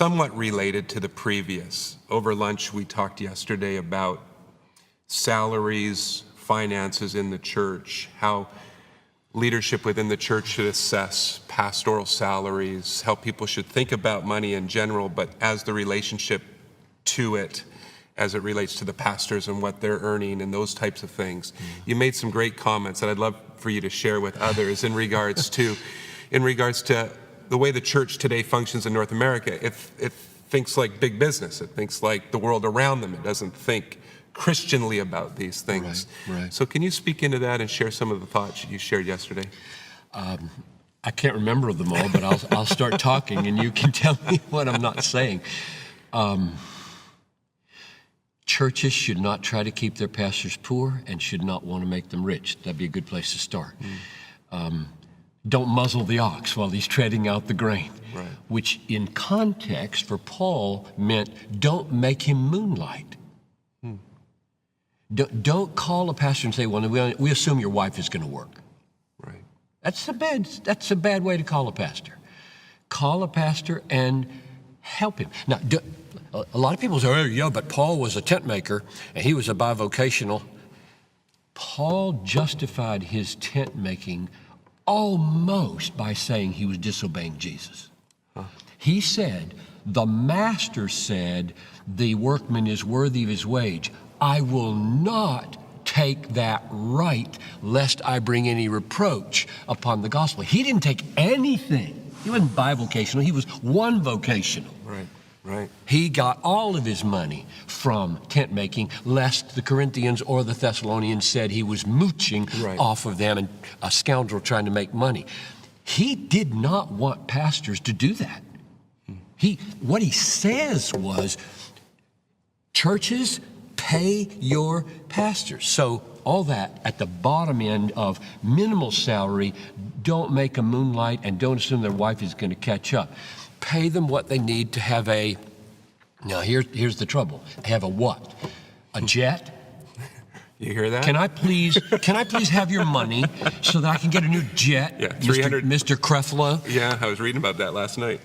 somewhat related to the previous. Over lunch, we talked yesterday about salaries, finances in the church, how leadership within the church should assess pastoral salaries, how people should think about money in general, but as the relationship to it, as it relates to the pastors and what they're earning and those types of things. You made some great comments that I'd love for you to share with others in regards to the way the church today functions in North America. It thinks like big business. It thinks like the world around them. It doesn't think Christianly about these things. Right. So can you speak into that and share some of the thoughts you shared yesterday? I can't remember them all, but I'll start talking and you can tell me what I'm not saying. Churches should not try to keep their pastors poor and should not want to make them rich. That'd be a good place to start. Don't muzzle the ox while he's treading out the grain, right. Which in context for Paul meant don't make him moonlight. Don't call a pastor and say, well, we assume your wife is going to work. Right. That's a bad way to call a pastor. Call a pastor and help him. Now, a lot of people say, oh, yeah, but Paul was a tent maker and he was a bivocational. Paul justified his tent making almost by saying he was disobeying Jesus. He said, the master said, the workman is worthy of his wage. I will not take that right, lest I bring any reproach upon the gospel. He didn't take anything. He wasn't bivocational. He was one vocational. Right. He got all of his money from tent making, lest the Corinthians or the Thessalonians said he was mooching off of them and a scoundrel trying to make money. He did not want pastors to do that. What he says was, churches, pay your pastors. So all that at the bottom end of minimal salary, don't make a moonlight and don't assume their wife is going to catch up. Pay them what they need to have now here's the trouble. Have a what? A jet? You hear that? Can I please have your money so that I can get a new jet? Yeah, 300. Mr. Creflo? Yeah, I was reading about that last night.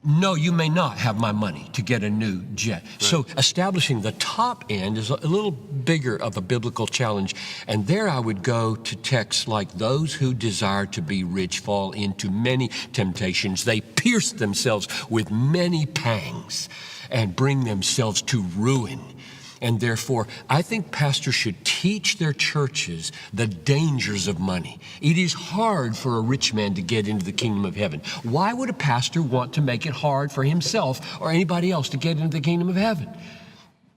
No, you may not have my money to get a new jet. Right. So establishing the top end is a little bigger of a biblical challenge. And there I would go to texts like, those who desire to be rich fall into many temptations. They pierce themselves with many pangs and bring themselves to ruin. And therefore, I think pastors should teach their churches the dangers of money. It is hard for a rich man to get into the kingdom of heaven. Why would a pastor want to make it hard for himself or anybody else to get into the kingdom of heaven?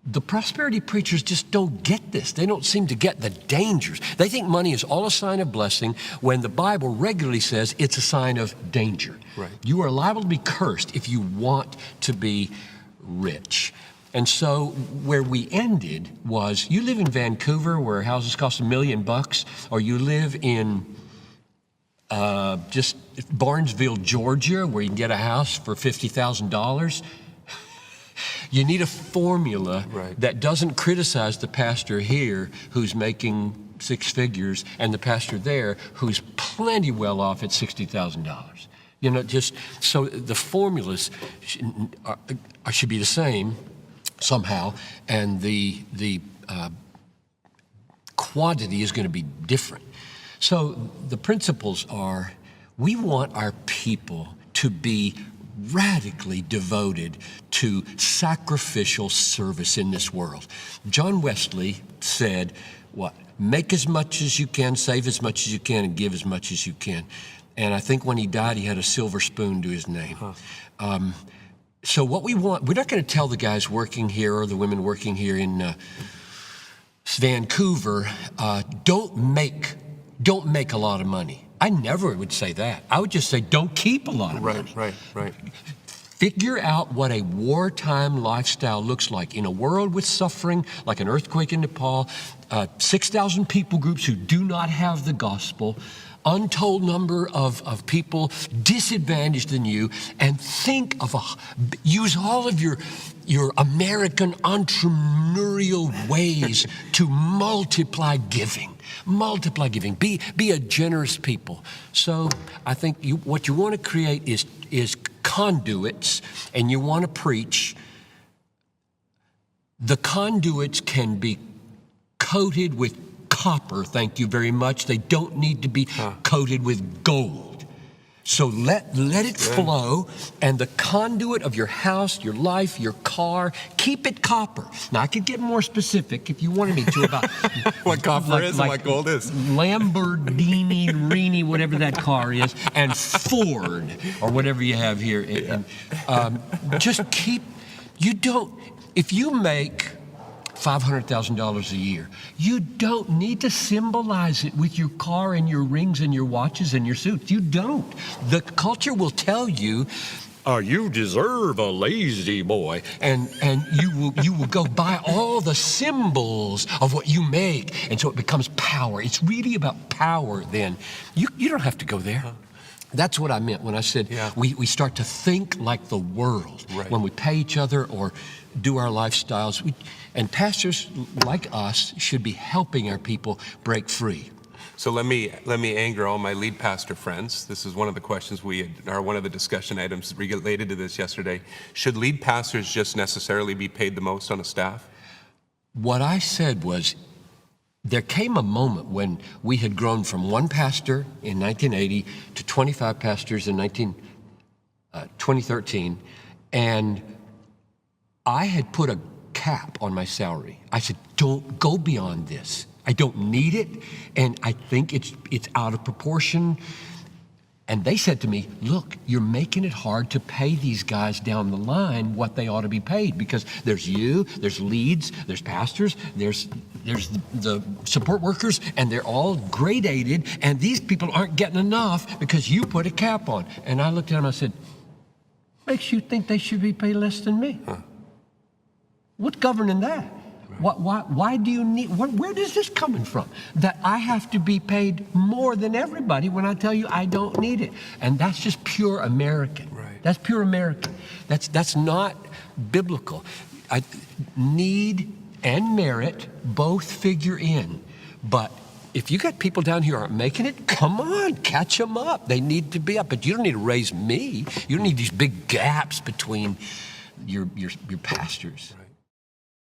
The prosperity preachers just don't get this. They don't seem to get the dangers. They think money is all a sign of blessing when the Bible regularly says it's a sign of danger. Right. You are liable to be cursed if you want to be rich. And so where we ended was, you live in Vancouver where houses cost $1 million, or you live in just Barnesville, Georgia, where you can get a house for $50,000. You need a formula that doesn't criticize the pastor here who's making 6 figures and the pastor there who's plenty well off at $60,000. You know, just so the formulas should be the same somehow, and the quantity is going to be different. So the principles are, we want our people to be radically devoted to sacrificial service in this world. John Wesley said, what? Make as much as you can, save as much as you can, and give as much as you can. And I think when he died, he had a silver spoon to his name. So what we want, we're not going to tell the guys working here or the women working here in Vancouver, don't make a lot of money. I never would say that. I would just say, don't keep a lot of money. Right. Figure out what a wartime lifestyle looks like in a world with suffering, like an earthquake in Nepal, 6,000 people groups who do not have the gospel, untold number of people disadvantaged than you, and think of use all of your American entrepreneurial ways to multiply giving. Be a generous people. So I think what you want to create is conduits and you want to preach, the conduits can be coated with copper, thank you very much. They don't need to be coated with gold. So let it flow, and the conduit of your house, your life, your car, keep it copper. Now, I could get more specific if you wanted me to about what copper is and what gold is. Lamborghini, Rini, whatever that car is, and Ford, or whatever you have here. And, just keep, if you make $500,000 a year, you don't need to symbolize it with your car and your rings and your watches and your suits. You don't. The culture will tell you, you deserve a lazy boy, and you will go buy all the symbols of what you make, and so it becomes power. It's really about power then. You don't have to go there. That's what I meant when I said we start to think like the world when we pay each other or do our lifestyles. And pastors like us should be helping our people break free. So let me anger all my lead pastor friends. This is one of the questions one of the discussion items related to this yesterday. Should lead pastors just necessarily be paid the most on a staff? What I said was, there came a moment when we had grown from one pastor in 1980 to 25 pastors in 2013, and I had put a cap on my salary. I said, don't go beyond this. I don't need it, and I think it's out of proportion. And they said to me, look, you're making it hard to pay these guys down the line what they ought to be paid, because there's you, there's leads, there's pastors, there's the support workers, and they're all gradated, and these people aren't getting enough because you put a cap on. And I looked at them and I said, makes you think they should be paid less than me? What's governing that? Why do you need, where is this coming from? That I have to be paid more than everybody when I tell you I don't need it. And that's just pure American. Right. That's pure American. That's not biblical. Need and merit both figure in. But if you got people down here who aren't making it, come on, catch them up. They need to be up. But you don't need to raise me. You don't need these big gaps between your pastors. Right.